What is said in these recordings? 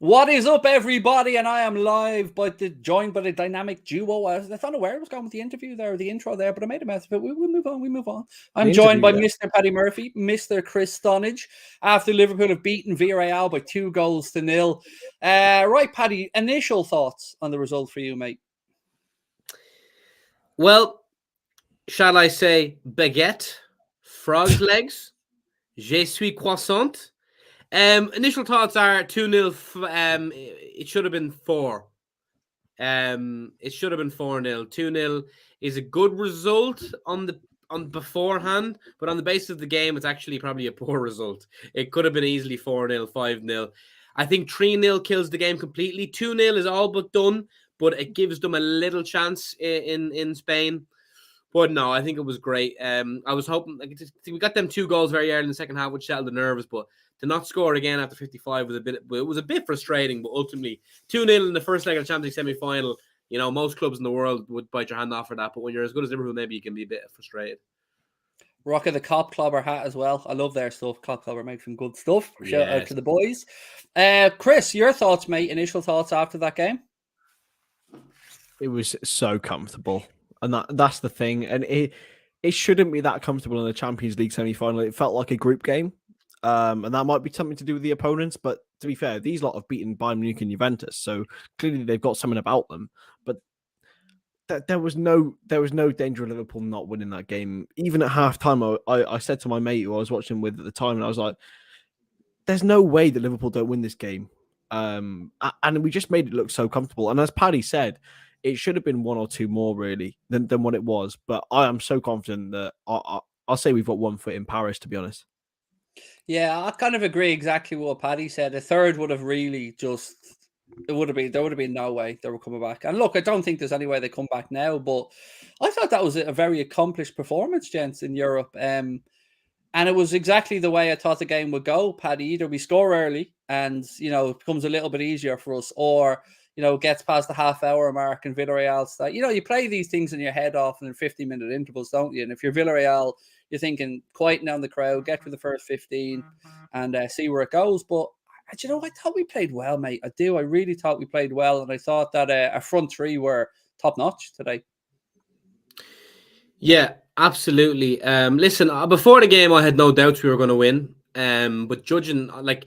What is up, everybody? And I am live, joined by the dynamic duo. I don't know where I was going with the interview there, or the intro there, but I made a mess of it. We'll move on. We move on. I'm joined by Mr. Paddy Murphy, Mr. Chris Stonadge, after Liverpool have beaten Villarreal by 2-0. Right, Paddy, initial thoughts on the result for you, mate? Well, shall I say baguette, frog's legs, je suis croissant? Initial thoughts are 2-0. It should have been 4. It should have been 4-0. 2-0 is a good result on beforehand, but on the basis of the game, it's actually probably a poor result. It could have been easily 4-0, 5-0. I think 3-0 kills the game completely. 2-0 is all but done, but it gives them a little chance in Spain. But no, I think it was great. I was hoping we got them 2 goals very early in the second half, which settled the nerves. But to not score again after 55 was a bit frustrating. But ultimately, 2-0 in the first leg of the Champions League semi-final. You know, most clubs in the world would bite your hand off for that. But when you're as good as Liverpool, maybe you can be a bit frustrated. Rocking the Cop Clobber hat as well. I love their stuff. Cop Clobber makes some good stuff. Shout out to the boys. Chris, your thoughts, mate? Initial thoughts after that game? It was so comfortable. And that's the thing. And it shouldn't be that comfortable in the Champions League semi-final. It felt like a group game. And that might be something to do with the opponents. But to be fair, these lot have beaten Bayern Munich and Juventus. So clearly they've got something about them. But there was no danger of Liverpool not winning that game. Even at halftime, I said to my mate who I was watching with at the time, and I was like, there's no way that Liverpool don't win this game. And we just made it look so comfortable. And as Paddy said, it should have been 1 or 2 more really than what it was. But I am so confident that I'll say we've got 1 foot in Paris, to be honest. Yeah, I kind of agree exactly what Paddy said. A third would have really just there would have been no way they were coming back. And look, I don't think there's any way they come back now, but I thought that was a very accomplished performance, gents, in Europe. And it was exactly the way I thought the game would go, Paddy. Either we score early and, it becomes a little bit easier for us, or, gets past the half-hour mark and Villarreal start. You play these things in your head often in 50-minute intervals, don't you? And if you're Villarreal, you're thinking, quieten down the crowd, get through the first 15 and see where it goes. But, I thought we played well, mate. I do. I really thought we played well. And I thought that our front three were top-notch today. Yeah, absolutely. Listen, before the game, I had no doubts we were going to win. But judging, I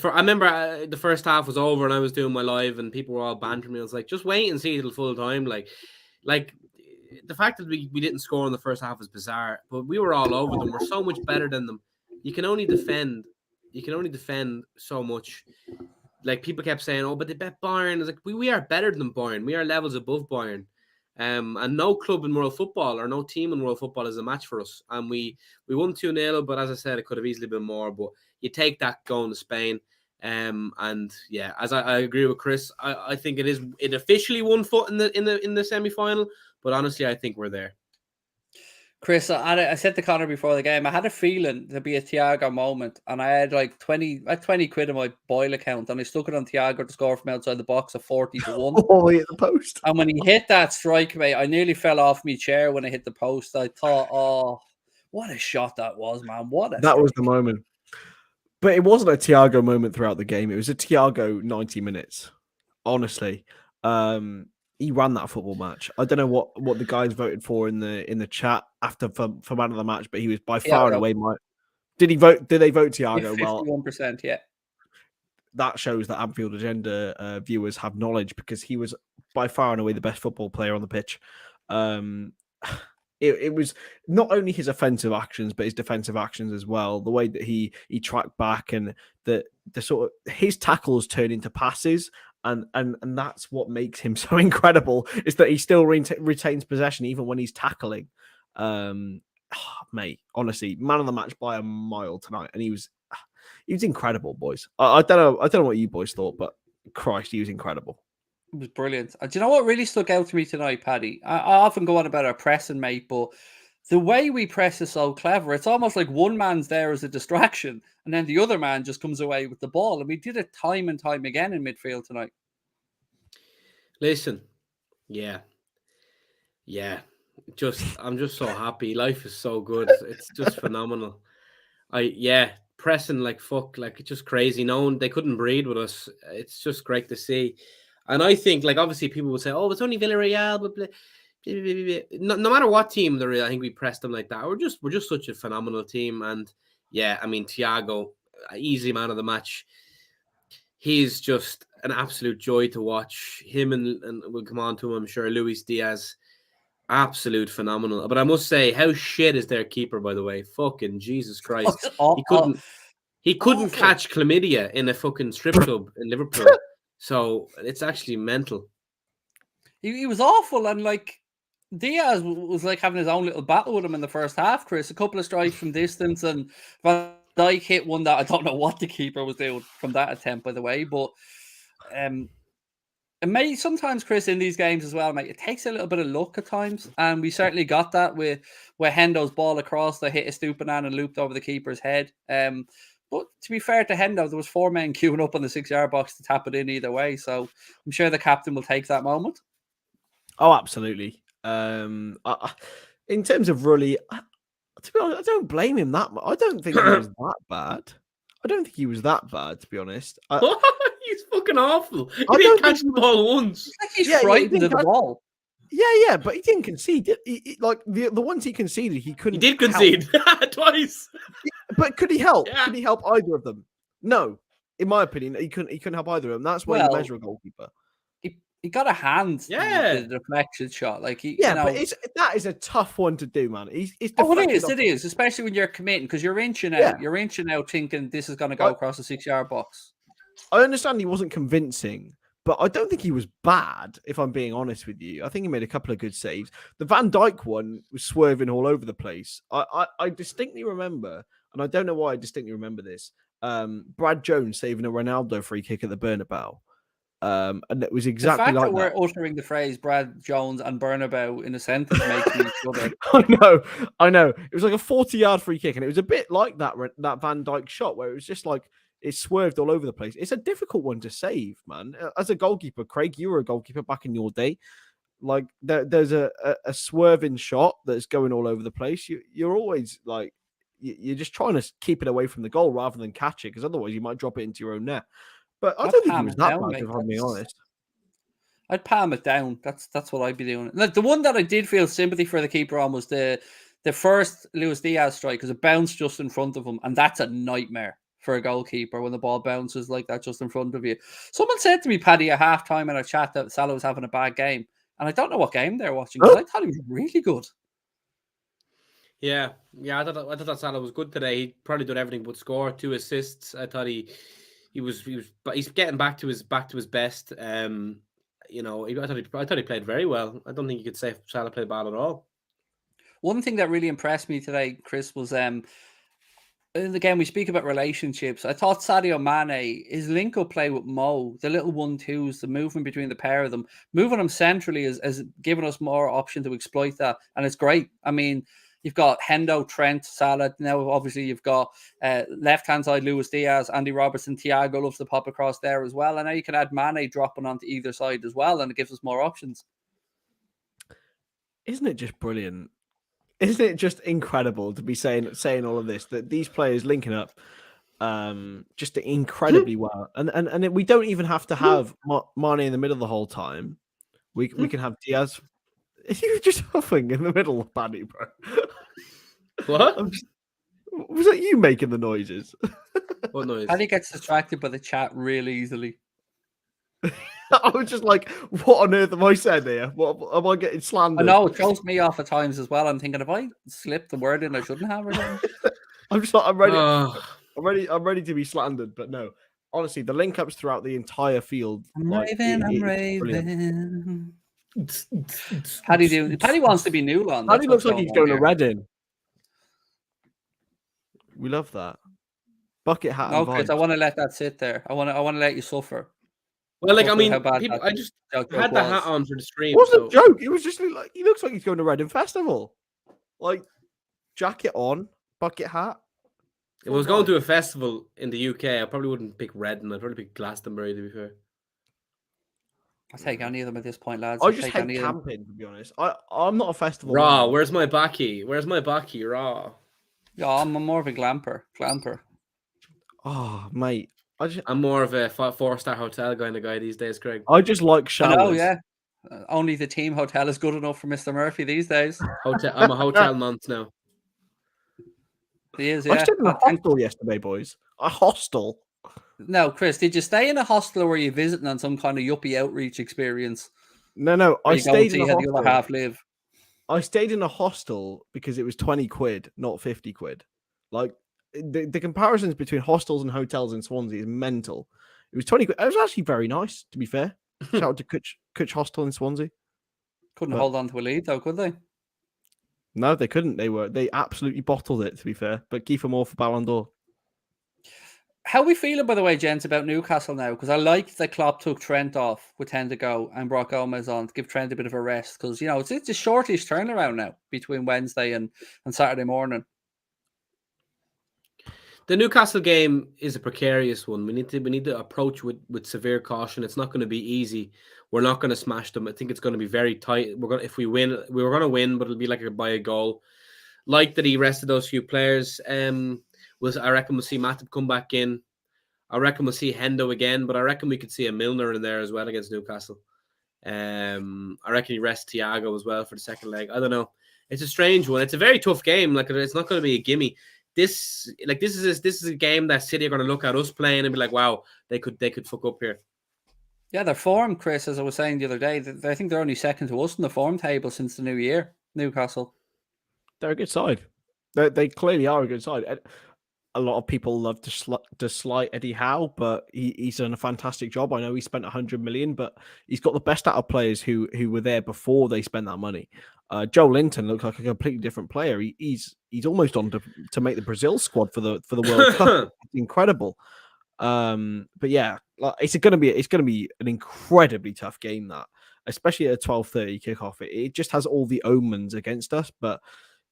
remember the first half was over and I was doing my live and people were all bantering me. I was like, just wait and see till full time. Like the fact that we didn't score in the first half was bizarre, but we were all over them. We're so much better than them. You can only defend so much. Like people kept saying, oh, but they bet Bayern. I was like, we are better than Bayern. We are levels above Bayern. And no club in world football or no team in world football is a match for us. And we won 2-0, but as I said, it could have easily been more. But you take that going to Spain. And yeah, as I agree with Chris, I think it officially 1 foot in the semi-final, but honestly, I think we're there. Chris, I said to Connor before the game, I had a feeling there'd be a Thiago moment, and I had like 20 quid in my Boyle account, and I stuck it on Thiago to score from outside the box of 40-1. Oh, he hit the post. And when he hit that strike, mate, I nearly fell off my chair when I hit the post. I thought, oh, what a shot that was, man. That was the moment. But it wasn't a Thiago moment throughout the game. It was a Thiago 90 minutes. Honestly. He ran that football match. I don't know what the guys voted for in the chat after for man of the match, but he was by far and away my. Did they vote Thiago? 51%, yeah. That shows that Anfield Agenda viewers have knowledge, because he was by far and away the best football player on the pitch. It was not only his offensive actions, but his defensive actions as well. The way that he tracked back and the sort of his tackles turn into passes. And that's what makes him so incredible, is that he still retains possession even when he's tackling. Mate, honestly, man of the match by a mile tonight, and he was incredible, boys. I don't know what you boys thought, but Christ, he was incredible. It was brilliant. Do you know what really stuck out to me tonight, Paddy? I often go on about our pressing, mate, but the way we press is so clever. It's almost like one man's there as a distraction, and then the other man just comes away with the ball. And we did it time and time again in midfield tonight. Listen, yeah. I'm just so happy. Life is so good. It's just phenomenal. pressing like fuck, like it's just crazy. They couldn't breathe with us. It's just great to see. And I think, like, obviously people will say, "Oh, it's only Villarreal," but no matter what team they're in, I think we pressed them like that. We're just such a phenomenal team. And yeah, I mean, Thiago, easy man of the match. He's just an absolute joy to watch. Him and we'll come on to him, I'm sure. Luis Diaz, absolute phenomenal. But I must say, how shit is their keeper, by the way? Fucking Jesus Christ. He couldn't catch chlamydia in a fucking strip club in Liverpool. So it's actually mental. He was awful, and like Diaz was like having his own little battle with him in the first half, Chris. A couple of strikes from distance, and Van Dijk hit one that I don't know what the keeper was doing from that attempt, by the way. But it may sometimes, Chris, in these games as well, mate, it takes a little bit of luck at times, and we certainly got that with where Hendo's ball across that hit a stupid man and looped over the keeper's head. But to be fair to Hendo, there was 4 men queuing up on the 6-yard box to tap it in either way. So I'm sure the captain will take that moment. Oh, absolutely. In terms of Rully, to be honest, I don't blame him that much. I don't think he was that bad. I don't think he was that bad, to be honest. He's fucking awful. He didn't catch the ball once. It's like he's frightened of the ball. Yeah, but he didn't concede. Like the ones he conceded, he couldn't. He did concede twice. But could he help? Yeah. Could he help either of them? No, in my opinion, he couldn't help either of them. That's why you measure a goalkeeper. He got a hand. Yeah, the deflection shot. Like but that is a tough one to do, man. It is, especially when you're committing because you're inching out. Yeah. You're inching out, thinking this is going to go across the 6-yard box. I understand he wasn't convincing, but I don't think he was bad. If I'm being honest with you, I think he made a couple of good saves. The Van Dijk one was swerving all over the place. I distinctly remember, and I don't know why I distinctly remember this. Brad Jones saving a Ronaldo free kick at the Bernabeu. And it was exactly the fact like that we're uttering the phrase Brad Jones and Bernabeu in a sentence makes me shudder. I know. It was like a 40-yard free kick, and it was a bit like that Van Dijk shot where it was just like it swerved all over the place. It's a difficult one to save, man. As a goalkeeper, Craig, you were a goalkeeper back in your day. Like there's a swerving shot that's going all over the place. You're always like you're just trying to keep it away from the goal rather than catch it, because otherwise you might drop it into your own net. But I don't think he was that bad, if I'm being honest. I'd palm it down. That's what I'd be doing. Like the one that I did feel sympathy for the keeper on was the first Luis Diaz strike, because it bounced just in front of him, and that's a nightmare for a goalkeeper when the ball bounces like that just in front of you. Someone said to me, Paddy, at halftime in a chat that Salah was having a bad game, and I don't know what game they're watching, because I thought he was really good. Yeah, I thought that Salah was good today. He probably did everything but score. 2 assists. I thought he's getting back to his best. I thought he played very well. I don't think you could say Salah played bad at all. One thing that really impressed me today, Chris, was again, we speak about relationships. I thought Sadio Mane, his link-up play with Mo, the little 1-2s, the movement between the pair of them, moving them centrally has given us more option to exploit that, and it's great. I mean, you've got Hendo, Trent, Salah. Now, obviously, you've got left-hand side Luis Diaz, Andy Robertson, Thiago loves to pop across there as well. And now you can add Mane dropping onto either side as well, and it gives us more options. Isn't it just brilliant? Isn't it just incredible to be saying all of this, that these players linking up just incredibly well? And we don't even have to have Mane in the middle the whole time. We can have Diaz. You were just huffing in the middle of Paddy, bro. What? Was that you making the noises? What noise? Paddy gets distracted by the chat really easily. I was just like, what on earth am I saying here? What am I getting slandered? I know, it throws me off at times as well. I'm thinking, have I slipped the word in I shouldn't have? I'm ready. I'm ready to be slandered, but no. Honestly, the link ups throughout the entire field. I'm raving. Paddy wants to be Newland. Paddy looks like he's going to Reading. We love that. Bucket hat. No, Chris, I want to let that sit there. I want to let you suffer. Well, like, I mean, I just had the hat on for the stream. It wasn't a joke. It was just like, he looks like he's going to Reading Festival. Like, jacket on, bucket hat. If I was going to a festival in the UK, I probably wouldn't pick Reading. I'd probably pick Glastonbury, to be fair. I'll take any of them at this point, lads. I just hate camping, to be honest. I'm not a festival. Raw, where's my backy? Raw. Yeah, I'm more of a glamper. Oh, mate. I'm more of a 4-star hotel kind of guy these days, Craig. I just like I know, showers. yeah. Only the team hotel is good enough for Mr. Murphy these days. I'm a hotel nonce now. He is, I yeah. stayed in a hostel yesterday, boys. A hostel. No, Chris, did you stay in a hostel or were you visiting on some kind of yuppie outreach experience? No. Where I you go and stayed in see a how the other hostel. half live? I stayed in a hostel because it was 20 quid, not 50 quid. Like the comparisons between hostels and hotels in Swansea is mental. It was 20 quid. It was actually very nice, to be fair. Shout out to Kutch Hostel in Swansea. Couldn't But hold on to a lead though, could they? no, they couldn't. They absolutely bottled it, to be fair. But Kiefer Moore for Ballon d'Or. How we feeling, by the way, gents, about Newcastle now? Because I liked that Klopp took Trent off with 10 to go and brought Gomez on to give Trent a bit of a rest. Because, you know, it's a shortish turnaround now between Wednesday and Saturday morning. The Newcastle game is a precarious one. We need to approach with severe caution. It's not going to be easy. We're not going to smash them. I think it's going to be very tight. If we win, we were going to win, but it'll be like by a goal. Like that, he rested those few players. I reckon we'll see Matip come back in. I reckon we'll see Hendo again, but I reckon we could see a Milner in there as well against Newcastle. I reckon he rests Thiago as well for the second leg. I don't know. It's a strange one. It's a very tough game. Like, it's not going to be a gimme. This is a game that City are going to look at us playing and be like, wow, they could fuck up here. Yeah, their form, Chris, as I was saying the other day, I think they're only second to us in the form table since the new year, Newcastle. They're a good side. They clearly are a good side. A lot of people love to slight Eddie Howe, but he's done a fantastic job. I know he spent 100 million, but he's got the best out of players who were there before they spent that money. Joe Linton looks like a completely different player. He's almost on to make the Brazil squad for the World Cup. It's incredible. But yeah, it's gonna be an incredibly tough game, that, especially at a 12:30 kickoff. It just has all the omens against us, but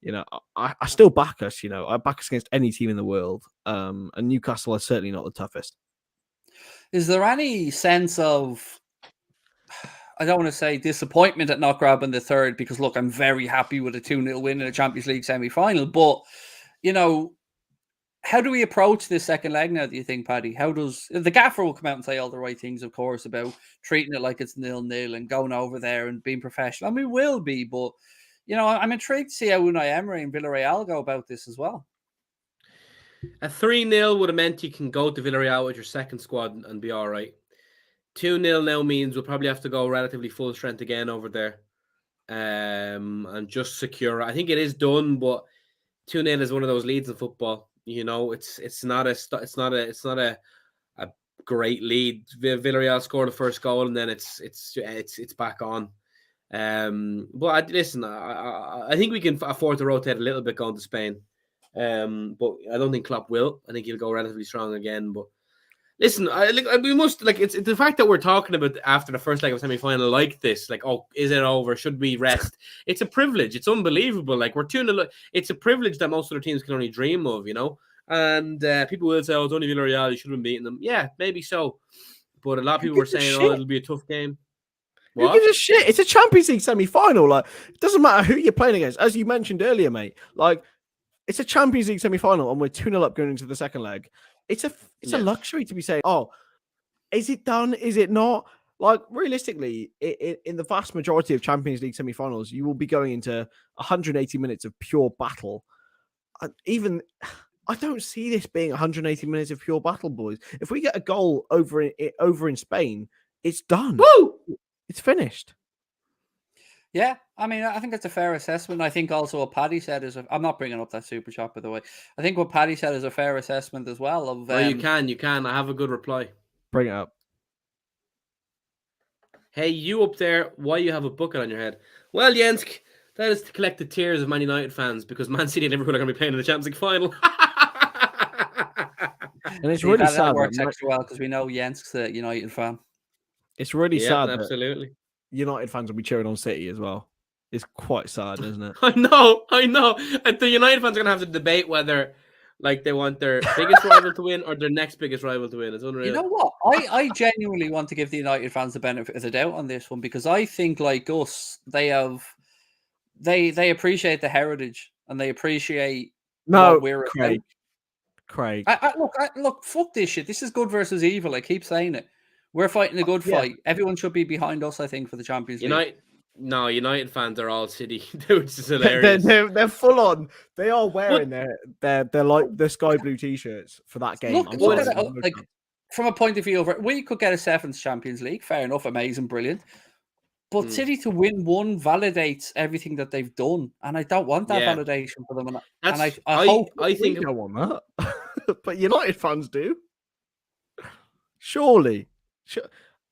you know, I still back us. You know, I back us against any team in the world. And Newcastle are certainly not the toughest. Is there any sense of, I don't want to say disappointment at not grabbing the third, because look, I'm very happy with a 2-0 win in a Champions League semi-final, but you know, how do we approach this second leg now, do you think, Paddy? How does the gaffer will come out and say all the right things, of course, about treating it like it's 0-0 and going over there and being professional? I mean, we will be, but you know, I'm intrigued to see how Unai Emery and Villarreal go about this as well. A 3-0 would have meant you can go to Villarreal with your second squad and be all right. 2-0 now means we'll probably have to go relatively full strength again over there, and just secure. I think it is done, but 2-0 is one of those leads in football. You know, it's not a great lead. Villarreal scored the first goal, and then it's back on. But listen, I think we can afford to rotate a little bit going to Spain. But I don't think Klopp will. I think he'll go relatively strong again. But listen, we must it's the fact that we're talking about after the first leg of semi-final like this. Like, oh, is it over? Should we rest? It's a privilege. It's unbelievable. Like, we're 2-0. It's a privilege that most of the teams can only dream of, you know. And people will say, "Oh, it's only Villarreal. You should have been beating them." Yeah, maybe so. But a lot of people were saying, "Oh, it'll be a tough game." Who gives a shit? It's a Champions League semi-final. Like, it doesn't matter who you're playing against. As you mentioned earlier, mate, like, it's a Champions League semi-final and we're 2-0 up going into the second leg. It's a luxury to be saying, oh, is it done? Is it not? Like, realistically, in the vast majority of Champions League semi-finals, you will be going into 180 minutes of pure battle. I don't see this being 180 minutes of pure battle, boys. If we get a goal over in Spain, it's done. Woo! It's finished. Yeah, I mean, I think that's a fair assessment. I think also what Paddy said is, I'm not bringing up that super shot, by the way. I think what Paddy said is a fair assessment as well. Of you can. I have a good reply. Bring it up. Hey, you up there? Why you have a bucket on your head? Well, Jensk, that is to collect the tears of Man United fans because Man City and Liverpool are going to be playing in the Champions League final. And it's really sad. That works extra well because we know Jensk's a United fan. It's really sad. Absolutely. United fans will be cheering on City as well. It's quite sad, isn't it? I know. And the United fans are going to have to debate whether, like, they want their biggest rival to win or their next biggest rival to win. It's unreal. You know what? I genuinely want to give the United fans the benefit of the doubt on this one because I think, like us, they appreciate the heritage and they appreciate what we're Craig. Craig. Look, fuck this shit. This is good versus evil. I keep saying it. We're fighting a good fight. Everyone should be behind us, I think, for the Champions League. United fans are all City, which is they're, hilarious. they're full on. They are wearing their like the sky blue t-shirts for that game. Look at it, like, from a point of view of it, we could get a 7th Champions League. Fair enough, amazing, brilliant. But City to win one validates everything that they've done, and I don't want that validation for them. And I hope I think we don't want that, but United fans do. Surely,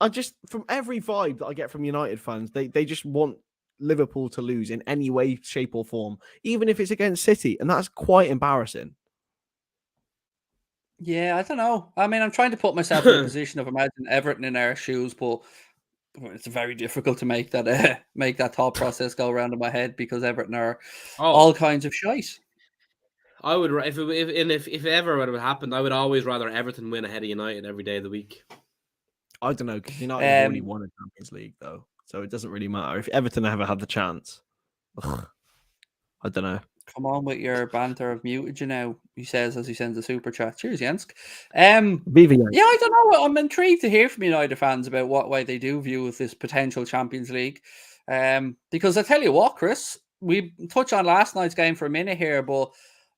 I just from every vibe that I get from United fans, they just want Liverpool to lose in any way, shape, or form, even if it's against City, and that's quite embarrassing. Yeah, I don't know. I mean, I'm trying to put myself in a position of imagine Everton in our shoes, but it's very difficult to make that thought process go around in my head because Everton are all kinds of shite. I would if ever it would happen, I would always rather Everton win ahead of United every day of the week. I don't know because United have already won a Champions League though, so it doesn't really matter if Everton ever had the chance. I don't know. Come on with your banter. I've muted you now, he says as he sends a super chat. Cheers, Jensk. Yeah, I don't know. I'm intrigued to hear from United fans about what way they do view with this potential Champions League. Because I tell you what, Chris, we touched on last night's game for a minute here, but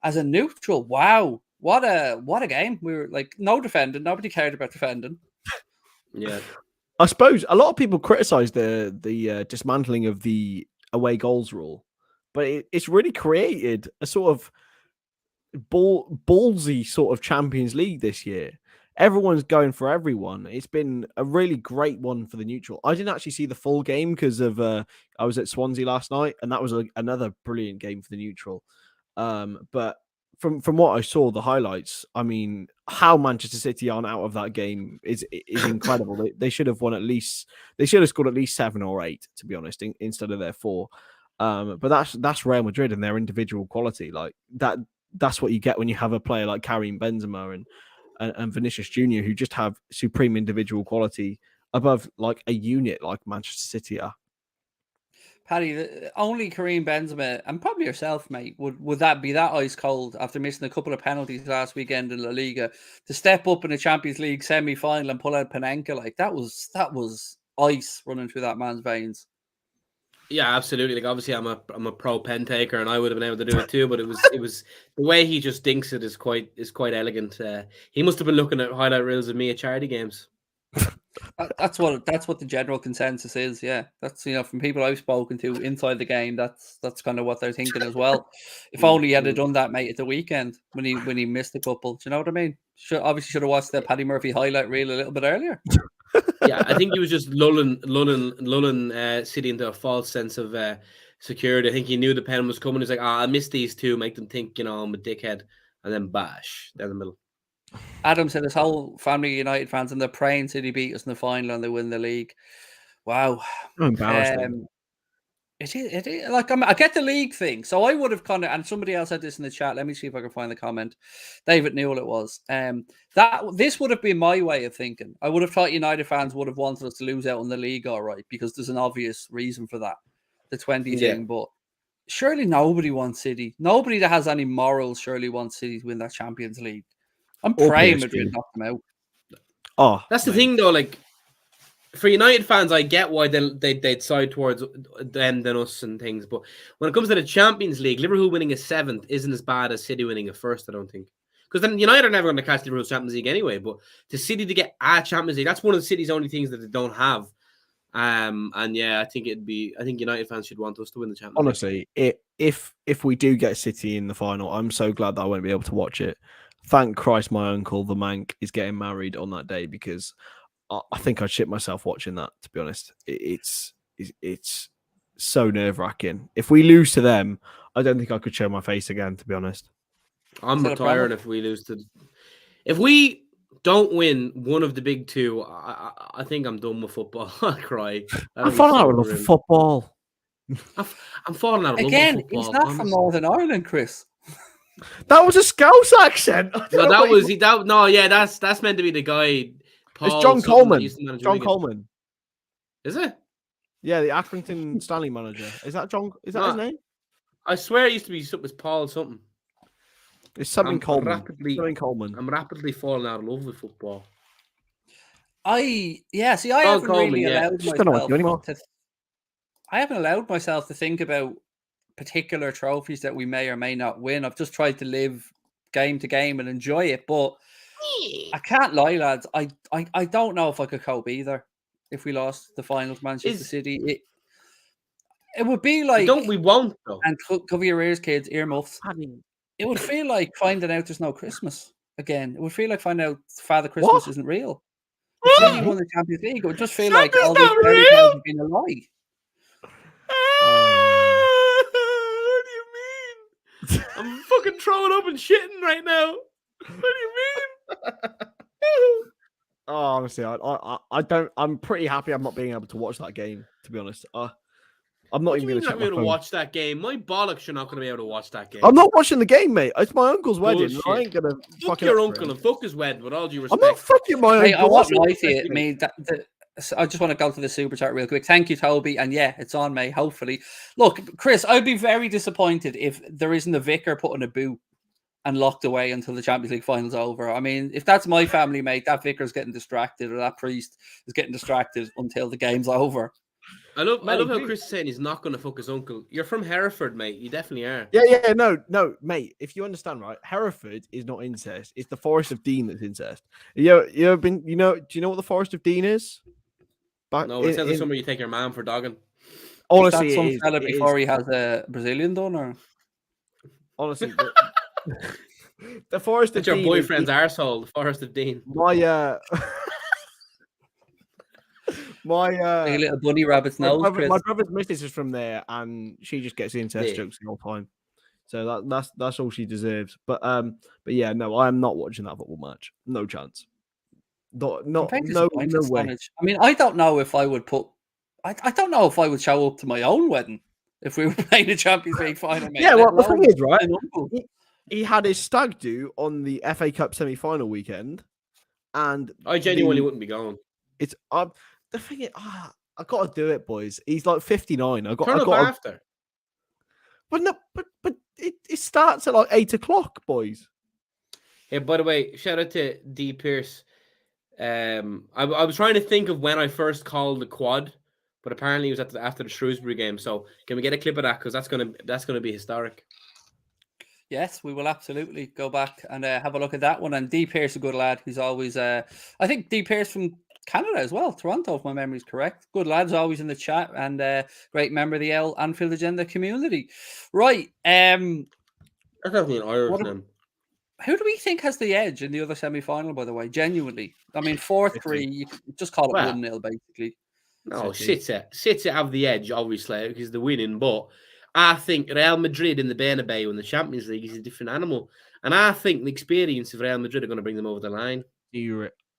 as a neutral, wow, what a game. We were like no defending, nobody cared about defending. Yeah. I suppose a lot of people criticize the dismantling of the away goals rule, but it's really created a sort of ballsy sort of Champions League this year. Everyone's going for everyone. It's been a really great one for the neutral. I didn't actually see the full game because of I was at Swansea last night, and that was another brilliant game for the neutral. But from what I saw, the highlights, I mean, how Manchester City aren't out of that game is incredible. They should have won at least. They should have scored at least 7 or 8, to be honest, instead of their 4. But that's Real Madrid and their individual quality. Like that. That's what you get when you have a player like Karim Benzema and Vinicius Jr., who just have supreme individual quality above like a unit like Manchester City are. Paddy, only Karim Benzema and probably yourself, mate, would that be that ice cold after missing a couple of penalties last weekend in La Liga to step up in a Champions League semi-final and pull out Panenka? Like that was ice running through that man's veins. Yeah, absolutely. Like obviously, I'm a pro pen taker, and I would have been able to do it too. But it was the way he just dinks it is quite elegant. He must have been looking at highlight reels of me at charity games. That's what the general consensus is. Yeah, that's from people I've spoken to inside the game. That's kind of what they're thinking as well. If only he had done that, mate, at the weekend when he missed a couple. Do you know what I mean? Obviously should have watched the Paddy Murphy highlight reel a little bit earlier. Yeah, I think he was just lulling City into a false sense of security. I think he knew the pen was coming. He's like, I missed these 2, make them think, I'm a dickhead. And then bash, down the middle. Adam said his whole family of United fans and they're praying City beat us in the final and they win the league. Wow. Embarrassing. It is like I get the league thing. So I would have kind of, and somebody else said this in the chat. Let me see if I can find the comment. David Newell it was. That this would have been my way of thinking. I would have thought United fans would have wanted us to lose out on the league, all right, because there's an obvious reason for that, the 20 thing. But surely nobody wants City. Nobody that has any morals surely wants City to win that Champions League. I'm praying Madrid knock them out. Oh, that's the thing though. Like for United fans, I get why they'd side towards them than us and things. But when it comes to the Champions League, Liverpool winning a 7th isn't as bad as City winning a 1st, I don't think. Because then United are never going to catch Liverpool's Champions League anyway. But to City to get a Champions League, that's one of the City's only things that they don't have. And yeah, I think United fans should want us to win the Champions League. Honestly, if we do get City in the final, I'm so glad that I won't be able to watch it. Thank Christ my uncle, the Mank, is getting married on that day because I think I'd shit myself watching that, to be honest. It's so nerve-wracking. If we lose to them, I don't think I could show my face again, to be honest. I'm retired if we lose to... If we don't win one of the big 2, I think I'm done with football. I cry. I'm falling out of love with football. I'm falling out of love with football. Again, he's not from Northern Ireland, Chris. That was a Scouse accent. No, that's meant to be the guy. Paul, it's John Coleman. John Coleman. Is it? Yeah, the Accrington Stanley manager. Is that John? Is that his name? I swear it used to be something. Paul something. It's something Coleman. Something I'm Coleman. rapidly falling out of love with football. I haven't really allowed Just don't know what to myself do anymore. I haven't allowed myself to think about particular trophies that we may or may not win. I've just tried to live game to game and enjoy it. But I can't lie, lads. I don't know if I could cope either if we lost the final to Manchester City. It would be like we won't though. And cover your ears, kids, earmuffs. It would feel like finding out there's no Christmas again. It would feel like finding out Father Christmas isn't real. If City won the Champions League, it would just feel like all these fairy tales have been a lie. What do you mean? I'm fucking throwing up and shitting right now. What do you mean? Oh, honestly, I don't. I'm pretty happy I'm not being able to watch that game. To be honest, I'm not even going to check my phone. Watch that game. My bollocks, you're not going to be able to watch that game. I'm not watching the game, mate. It's my uncle's wedding. I ain't going to fuck your uncle and fuck his wedding. With all due respect, I'm not fucking my uncle. I won't lie to you, mate. I just want to go to the super chat real quick. Thank you, Toby. And yeah, it's on, mate. Hopefully, look, Chris, I'd be very disappointed if there isn't a vicar put in a boot and locked away until the Champions League final's over. I mean, if that's my family, mate, that vicar's getting distracted, or that priest is getting distracted until the game's over. I love how Chris is saying he's not going to fuck his uncle. You're from Hereford, mate. You definitely are. Yeah, no, mate. If you understand, right, Hereford is not incest. It's the Forest of Dean that's incest. You ever been? Do you know what the Forest of Dean is? No, it sounds like somewhere you take your mom for dogging. Honestly, is that some fella before he has a Brazilian done, or honestly, the Forest of Dean. Your boyfriend's arsehole, the Forest of Dean. My little bunny rabbit's nose. My brother's missus is from there, and she just gets incest jokes the whole time. So that's all she deserves. But yeah, no, I am not watching that football match. No chance. No way. I mean, I don't know if I would put. I don't know if I would show up to my own wedding if we were playing the Champions League final. Mate. Yeah, well, the thing is, right? He had his stag do on the FA Cup semi-final weekend, and I genuinely wouldn't be going. It's the thing is, I got to do it, boys. He's like 59. I got after. But no, but it starts at like 8:00, boys. Yeah. By the way, shout out to D Pierce. I was trying to think of when I first called the quad, but apparently it was after the Shrewsbury game. So can we get a clip of that, because that's gonna be historic. Yes, we will absolutely go back and have a look at that one. And D Pierce, a good lad. He's always I think D Pierce from Canada as well, Toronto, if my memory is correct. Good lads, always in the chat, and great member of the Anfield Agenda community. Right. That's definitely an Irish name. Who do we think has the edge in the other semi-final, by the way? Genuinely. I mean, 4-3, you just call it 1-0, basically. No, City have the edge, obviously, because they're winning. But I think Real Madrid in the Bernabeu in the Champions League is a different animal. And I think the experience of Real Madrid are going to bring them over the line.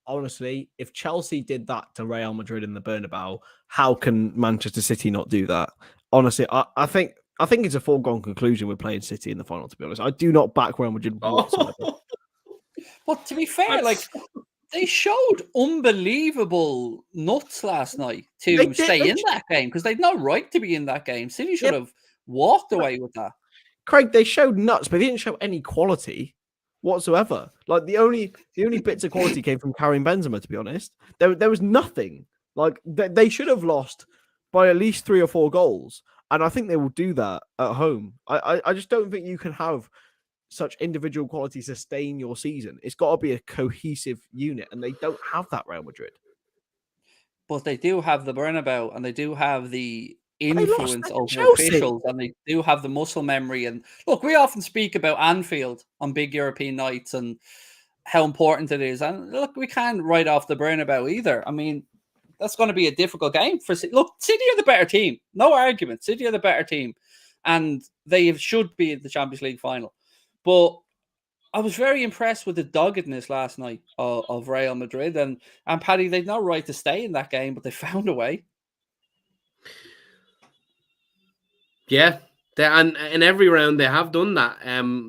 Honestly, if Chelsea did that to Real Madrid in the Bernabeu, how can Manchester City not do that? Honestly, I think it's a foregone conclusion we're playing City in the final, to be honest. I do not back Real Madrid whatsoever. But to be fair, they showed unbelievable nuts last night to stay in that game, because they'd no right to be in that game. City should have walked away with that. Craig, they showed nuts, but they didn't show any quality whatsoever. Like the only bits of quality came from Karim Benzema, to be honest. There was nothing. Like they should have lost by at least 3 or 4 goals. And I think they will do that at home. I just don't think you can have such individual quality sustain your season. It's got to be a cohesive unit, and they don't have that, Real Madrid. But they do have the Bernabeu, and they do have the influence over officials, and they do have the muscle memory. And look, we often speak about Anfield on big European nights and how important it is. And look, we can't write off the Bernabeu either. I mean, that's going to be a difficult game for City. Look, City are the better team. No argument. City are the better team. And they should be in the Champions League final. But I was very impressed with the doggedness last night of Real Madrid. And Paddy, they'd no right to stay in that game, but they found a way. Yeah. And in every round they have done that.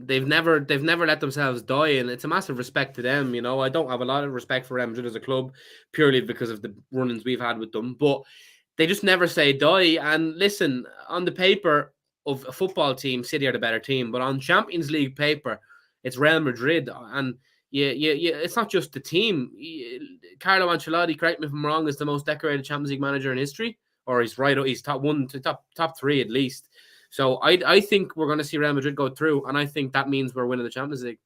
They've never let themselves die, and it's a massive respect to them. You know, I don't have a lot of respect for Real Madrid as a club purely because of the run-ins we've had with them, but they just never say die. And listen, on the paper of a football team, City are the better team, but on Champions League paper, It's Real Madrid, and it's not just the team. Carlo Ancelotti, correct me if I'm wrong, is the most decorated Champions League manager in history, or he's top one to top three at least. So I think we're going to see Real Madrid go through, and I think that means we're winning the Champions League.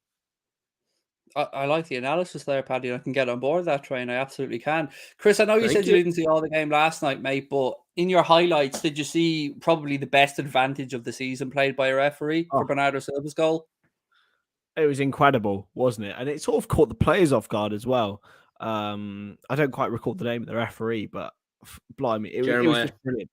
I like the analysis there, Paddy. I can get on board that train. I absolutely can. Chris, I know you said you didn't see all the game last night, mate, but in your highlights, did you see probably the best advantage of the season played by a referee for Bernardo Silva's goal? It was incredible, wasn't it? And it sort of caught the players off guard as well. I don't quite recall the name of the referee, but blimey, it was just brilliant.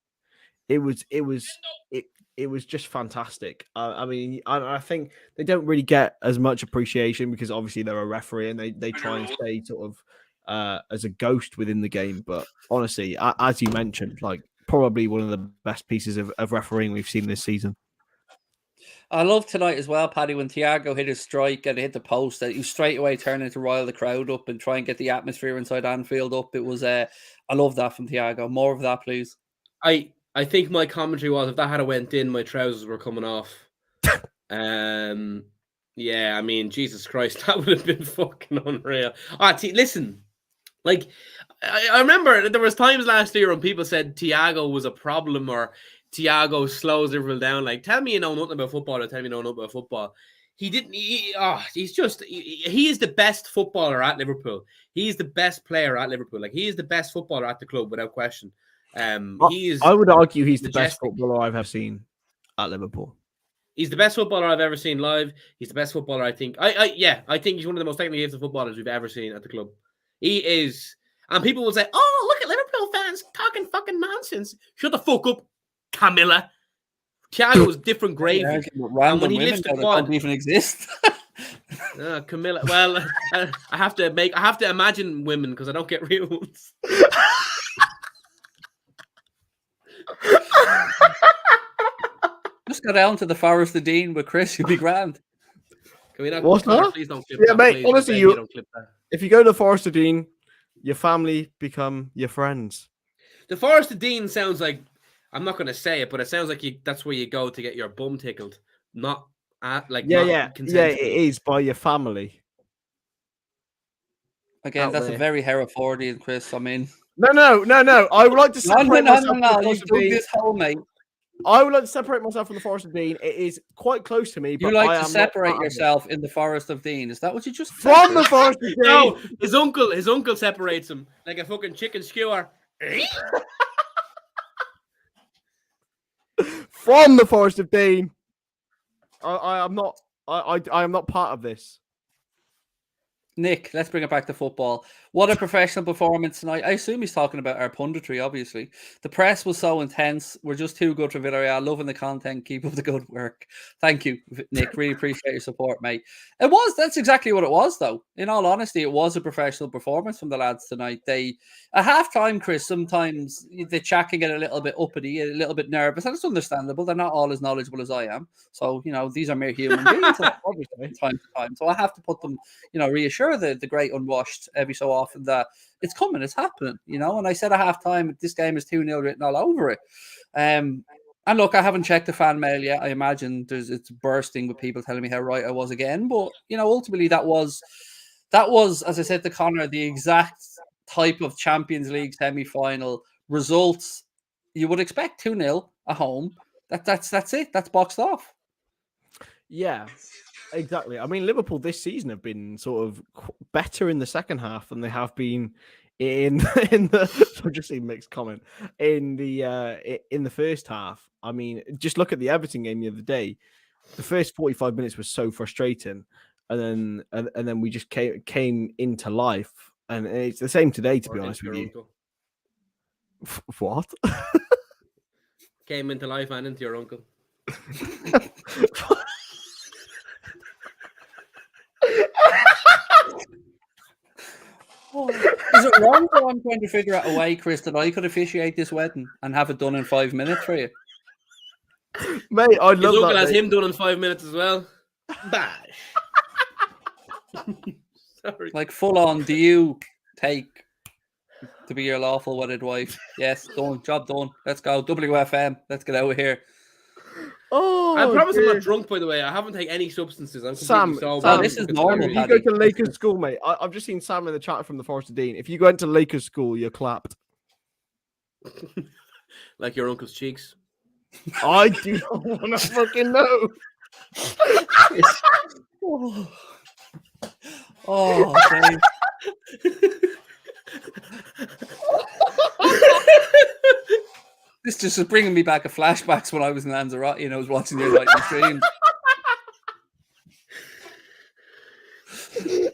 It was just fantastic. I mean, I think they don't really get as much appreciation because obviously they're a referee and they try and stay sort of as a ghost within the game. But honestly, as you mentioned, like probably one of the best pieces of refereeing we've seen this season. I love tonight as well, Paddy, when Thiago hit his strike and hit the post, that you straight away turn into rile the crowd up and try and get the atmosphere inside Anfield up. It was I love that from Thiago. More of that, please. I think my commentary was, if that had went in, my trousers were coming off. Yeah, I mean, Jesus Christ, that would have been fucking unreal. Listen, like, I remember there was times last year when people said Thiago was a problem or Thiago slows Liverpool down. Like, tell me you know nothing about football or tell me you know nothing about football. He didn't. He is the best footballer at Liverpool. He's the best player at Liverpool. Like, he is the best footballer at the club without question. I would argue he's the best footballer I've ever seen at Liverpool. He's the best footballer I've ever seen live. He's the best footballer, I think. I think he's one of the most technically gifted footballers we've ever seen at the club. He is. And people will say, oh, look at Liverpool fans talking fucking nonsense. Shut the fuck up, Camilla. Thiago was different gravy. And when he lifts the quad, don't even exist. Camilla. Well, I have to imagine women because I don't get real ones. Just go down to the Forest of Dean with Chris, you'll be grand. Can we not? What's that? Please don't clip that. Mate, please. honestly, Don't clip that. If you go to the Forest of Dean, your family become your friends. The Forest of Dean sounds like, I'm not going to say it, but it sounds like that's where you go to get your bum tickled. Not at like it is by your family. Again, that's a very Herefordian, Chris. I mean, no. I would like to separate myself. No. You dug this hole, mate. I would like to separate myself from the Forest of Dean. It is quite close to me. But you like to separate yourself in the Forest of Dean. Is that what you just said? From the Forest of Dean? No, his uncle separates him like a fucking chicken skewer. From the Forest of Dean. I am not part of this. Nick, let's bring it back to football. What a professional performance tonight. I assume he's talking about our punditry, obviously. The press was so intense. We're just too good for Villarreal. Loving the content. Keep up the good work. Thank you, Nick. Really appreciate your support, mate. That's exactly what it was, though. In all honesty, it was a professional performance from the lads tonight. At halftime, Chris, sometimes the chat can get a little bit uppity, a little bit nervous, and it's understandable. They're not all as knowledgeable as I am. So, these are mere human beings, obviously, time to time. So I have to put them, reassure the great unwashed every so often that it's coming, it's happening, and I said at halftime this game is 2-0 written all over it. And look, I haven't checked the fan mail yet. I imagine it's bursting with people telling me how right I was again, but ultimately that was, as I said to Connor, the exact type of Champions League semi-final results you would expect. 2-0 at home. That's it. That's boxed off. Yeah. Exactly. I mean, Liverpool this season have been sort of better in the second half than they have been in the. I've just seen mixed comment in the first half. I mean, just look at the Everton game the other day. The first 45 minutes was so frustrating, and then we just came into life, and it's the same today. To be honest with you, what came into life and into your uncle. Is it wrong that I'm trying to figure out a way, Chris, that I could officiate this wedding and have it done in 5 minutes for you? Mate, I love that. His uncle has him done in 5 minutes as well. Bash. Sorry. Like full on, do you take to be your lawful wedded wife? Yes, done. Job done. Let's go. WFM. Let's get out of here. Oh, I promise I'm dear. not drunk, by the way. I haven't taken any substances. I'm Sam, completely sober. Sam, this is It's normal, If hilarious. you go Paddy. to Lakers school, mate, I've just seen Sam in the chat from the Forest of Dean. If you went to Lakers school, you're clapped. Like your uncle's cheeks. I do not want to fucking know. Dave. This just is bringing me back a flashbacks when I was in Lanzarote and I was watching your nightly stream.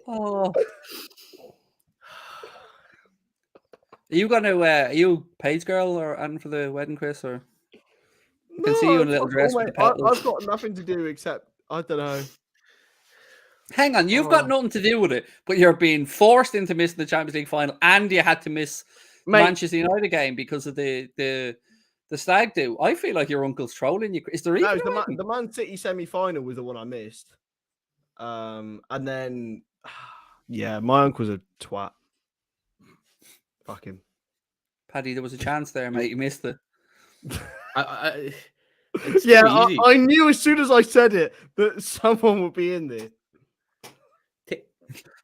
Oh. Are you gonna are you page girl or and for the wedding, Chris? Or I can see you in a little dress with the petals. I've got nothing to do except I don't know. Hang on, you've got nothing to do with it, but you're being forced into missing the Champions League final, and you had to miss the Manchester United game because of the stag do. I feel like your uncle's trolling you. Is there even the Man City semi-final was the one I missed. And then yeah, my uncle's a twat. Fuck him. Paddy, there was a chance there, mate. You missed it. It's Yeah, easy. I knew as soon as I said it that someone would be in there.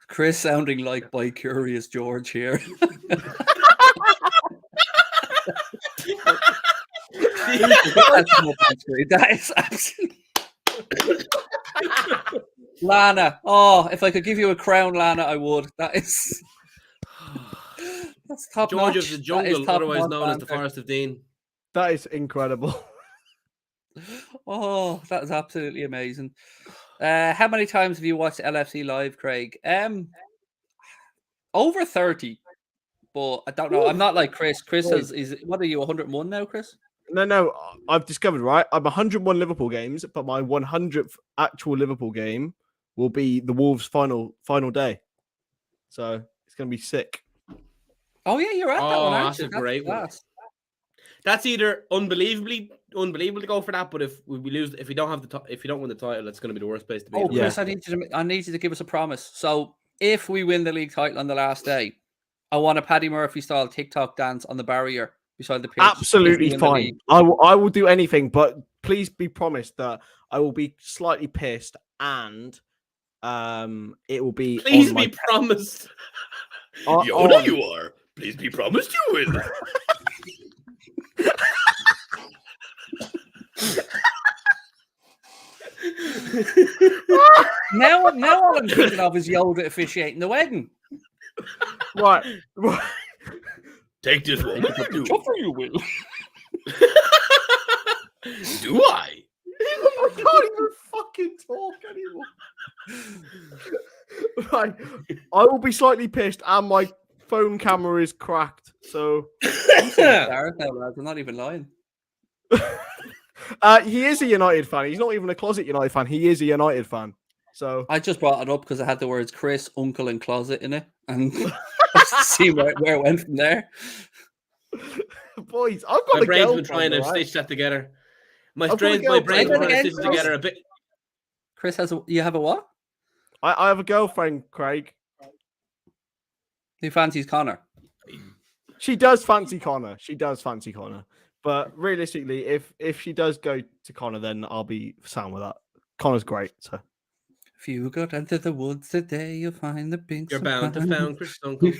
Chris sounding like by Curious George here. That is absolutely. Lana. Oh, if I could give you a crown, Lana, I would. That is. That's top George notch. of the Jungle, otherwise known as the Forest of Dean. That is incredible. Oh, that is absolutely amazing. How many times have you watched LFC live, Craig? Over 30, but I don't know. I'm not like Chris. Chris is what are you, 101 now, Chris? No, I've discovered, right? I'm 101 Liverpool games, but my 100th actual Liverpool game will be the Wolves final day. So it's going to be sick. Oh yeah, you're at that one, aren't that's you? a great one. That's either unbelievable to go for that, but if we lose, if we don't win the title, it's going to be the worst place to be. Oh, Chris, I need you to give us a promise. So if we win the league title on the last day, I want a Paddy Murphy style TikTok dance on the barrier beside the pitch. Absolutely fine. I will do anything, but please be promised that I will be slightly pissed and it will be. Please be promised. Yoda, you are. Please be promised you will. now all I'm thinking of is Yoda officiating the wedding. Right. Take this one. Suffer you will. Do I? I can't even fucking talk anymore. Right. I will be slightly pissed and my phone camera is cracked. So Gareth now, lads. I'm not even lying. He is a United fan. He's not even a closet United fan. He is a United fan. So I just brought it up because I had the words Chris, uncle, and closet in it, and see where it went from there. Boys, I've got my a brain's been girlfriend, trying to right? stitch that together. My I've got a brain's been girlfriend. trying to stitch together a bit. Chris you have a what? I have a girlfriend, Craig. Who fancies Connor? She does fancy Connor. But realistically, if she does go to Connor, then I'll be sound with that. Connor's great. So if you go down to the woods today, you'll find the pinks. You're bound to found Chris Uncle.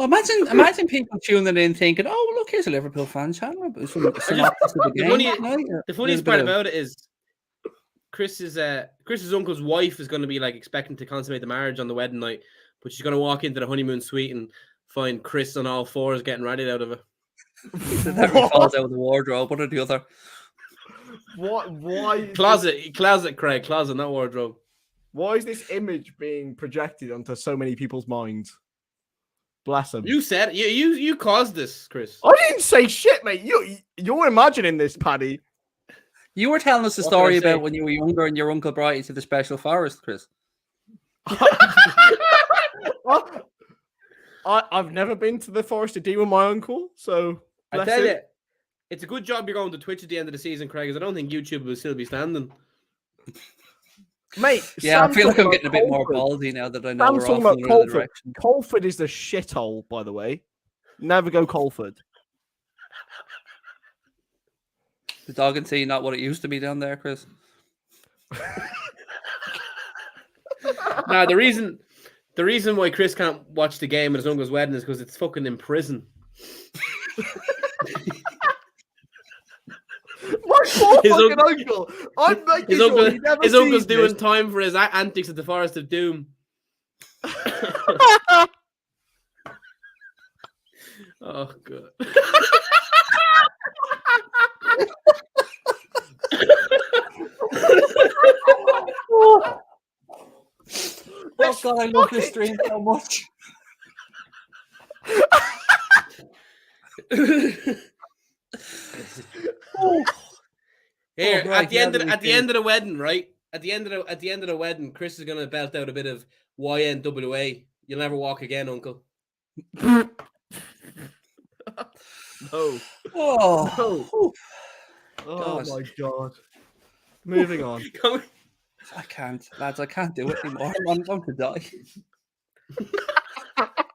Oh, imagine people tuning in thinking, "Oh, well, look, here's a Liverpool fan channel." The funniest part about it is Chris's uncle's wife is going to be like expecting to consummate the marriage on the wedding night, but she's going to walk into the honeymoon suite and find Chris on all fours getting ready out of it. That falls out of the wardrobe, one or the other. what? Why? Closet, Craig. Closet, not wardrobe. Why is this image being projected onto so many people's minds? Bless them. You said you caused this, Chris. I didn't say shit, mate. You're imagining this, Paddy. You were telling us a story about when you were younger and your uncle brought you to the special forest, Chris. I've never been to the Forest of Dean with my uncle, so I tell you, it's a good job you're going to Twitch at the end of the season, Craig, because I don't think YouTube will still be standing. Mate, yeah, I feel like I'm getting a bit more ballsy now that I know we're off in another direction. Colford is the shithole, by the way. Never go Colford. The dog and tea, not what it used to be down there, Chris. Nah, the reason why Chris can't watch the game at his uncle's wedding is because it's fucking in prison. My poor His fucking uncle- uncle. I'm making sure he never His uncle's sees doing this. time for his antics at the Forest of Doom. Oh god. Oh God, I love this stream so much. Here, Oh, right, at the end of yeah, the wedding, right? At the end of the wedding, Chris is gonna belt out a bit of YNWA. You'll never walk again, Uncle. No. Oh, No. Oh God. my god. Moving on. Come- I can't, lads. I can't do it anymore. I'm going to die.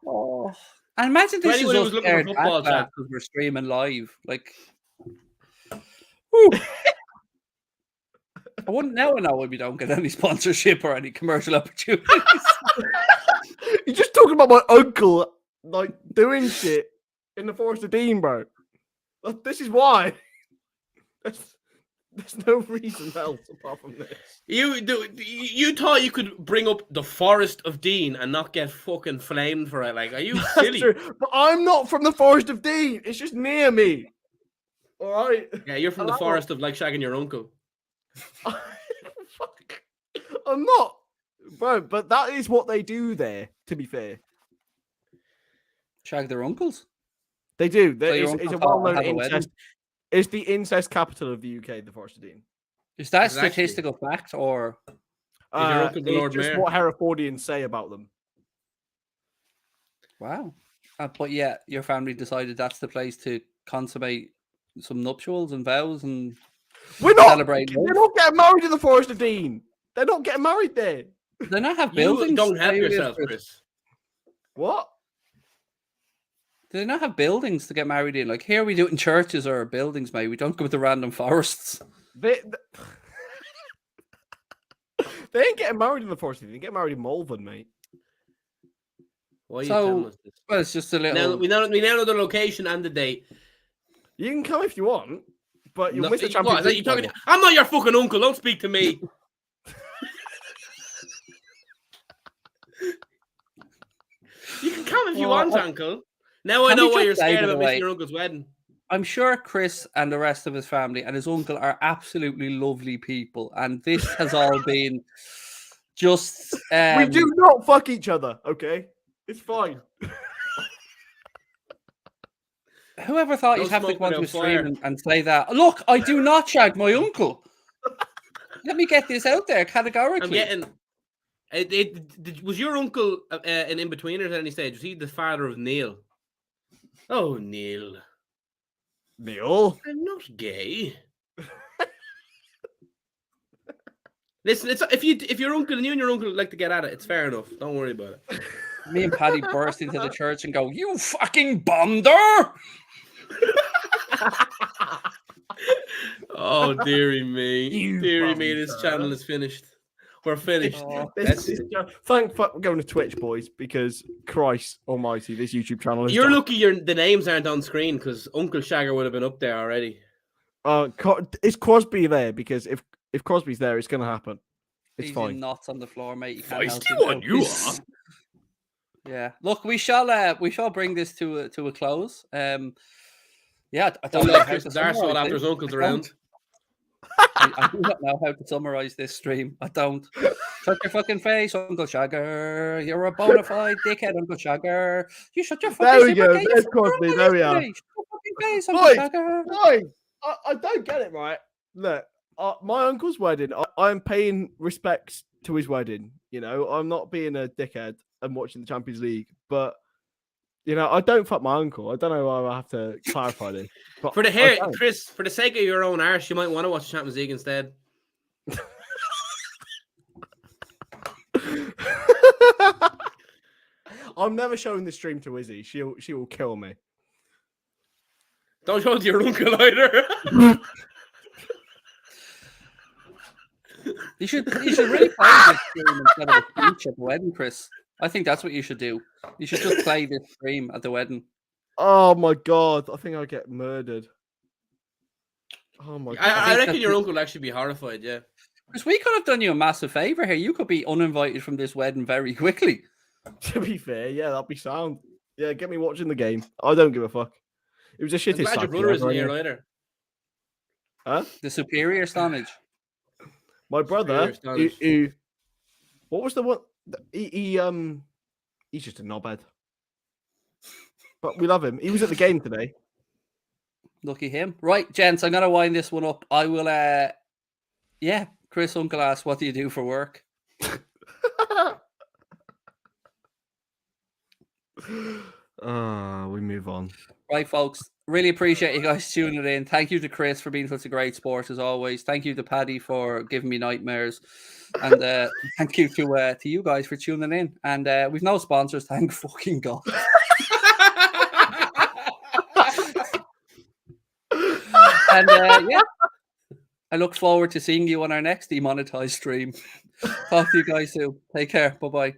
Oh, and imagine For this is anyone who us was looking for scared football chat. because we're streaming live. Like, whew. I wouldn't now know when we don't get any sponsorship or any commercial opportunities. You're just talking about my uncle, like, doing shit in the Forest of Dean, bro. Like, this is why. There's no reason else apart from this. You thought you could bring up the Forest of Dean and not get fucking flamed for it? Like, are you That's silly? true. But I'm not from the Forest of Dean. It's just near me. All right. Yeah, you're from the Forest of like shagging your uncle. Fuck. I'm not, bro. But that is what they do there. To be fair, Shag their uncles. they do. There So your is uncle it's a thought well-known have a wedding? incest. It's the incest capital of the UK, the Forest of Dean. Is that Is it actually? statistical fact or? your uncle the It's Lord just Mayor? what Herefordians say about them. Wow. But yeah, your family decided that's the place to consummate some nuptials and vows and We're not. celebrate They're love. not getting married in the Forest of Dean. They're not getting married there. Do they not have You buildings? don't help where you live, yourself, Chris? Chris. What? Do they not have buildings to get married in? Like here we do it in churches or buildings, mate. We don't go to random forests. They ain't getting married in the Forest of Dean. They get married in Malvern, mate. Why are you So- telling us this? Well, it's just a Now, little. we now know the location and the date. You can come if you want, but you'll No, miss the what, Champions is that League. you talking? final. I'm not your fucking uncle. Don't speak to me. You can come if you Well, want, Uncle. Now I Can know we why just you're say, scared by the about missing way- your uncle's wedding. I'm sure Chris and the rest of his family and his uncle are absolutely lovely people, and this has all been just. We do not fuck each other, okay? It's fine. Whoever thought No you'd have to smoke go onto a without stream fire. and say that? Look, I do not shag my uncle. Let me get this out there categorically. I'm getting. Was your uncle an in-betweener at any stage? Was he the father of Neil? Oh, Neil. Neil. I'm not gay. Listen, if your uncle and you and your uncle like to get at it, it's fair enough. Don't worry about it. Me and Paddy burst into the church and go, "You fucking bonder!" Oh, dearie me. You Dearie me, bum this sir. channel is finished. We're finished. Oh, Thank fuck we're going to Twitch, boys, because Christ almighty, this YouTube channel is You're done. lucky the names aren't on screen because Uncle Shagger would have been up there already. Is Crosby there? Because if Crosby's there, it's going to happen. It's He's fine. in knots on the floor, mate. You can't Feisty help it. one, you He's- are. Yeah. Look, we shall bring this to a close. Yeah, I don't know Unlike how Chris to Darswell summarize after this. his uncle's I around. don't. I do not know how to summarize this stream. I don't. Shut your fucking face, Uncle Shagger. You're a bona fide dickhead, Uncle Shagger. You shut your fucking There we super go. gay There's fucking Crosby. mouth There we are. yesterday. Shut your fucking face, Uncle Boys, Shagger. Boys, I don't get it right. Look, my uncle's wedding. I'm paying respects to his wedding. You know, I'm not being a dickhead and watching the Champions League, but you know, I don't fuck my uncle. I don't know why I have to clarify this. But For the I hair, don't. Chris, for the sake of your own arse, you might want to watch the Champions League instead. I'm never showing this stream to Izzy. She will kill me. Don't show it to your uncle either. You should really play this stream instead of a speech at the wedding, Chris. I think that's what you should do. You should just play this stream at the wedding. Oh my god, I think I'll get murdered. Oh my god. I reckon your uncle will actually be horrified, yeah. Because we could have done you a massive favour here. You could be uninvited from this wedding very quickly. To be fair, yeah, that'd be sound. Yeah, get me watching the game. I don't give a fuck. It was a I'm shitty glad your sack brother isn't ever, here anyway. either. Huh? The superior Stonadge. My brother, Superior Stonadge. who what was the one? He's just a knobhead. But we love him. He was at the game today. Lucky him. Right, gents, I'm going to wind this one up. I will, yeah, Chris Uncle asks, what do you do for work? We move on. Right, folks. Really appreciate you guys tuning in. Thank you to Chris for being such a great sport as always. Thank you to Paddy for giving me nightmares. And thank you to you guys for tuning in. And we've no sponsors, thank fucking God. And yeah, I look forward to seeing you on our next demonetized stream. Talk to you guys soon. Take care. Bye-bye.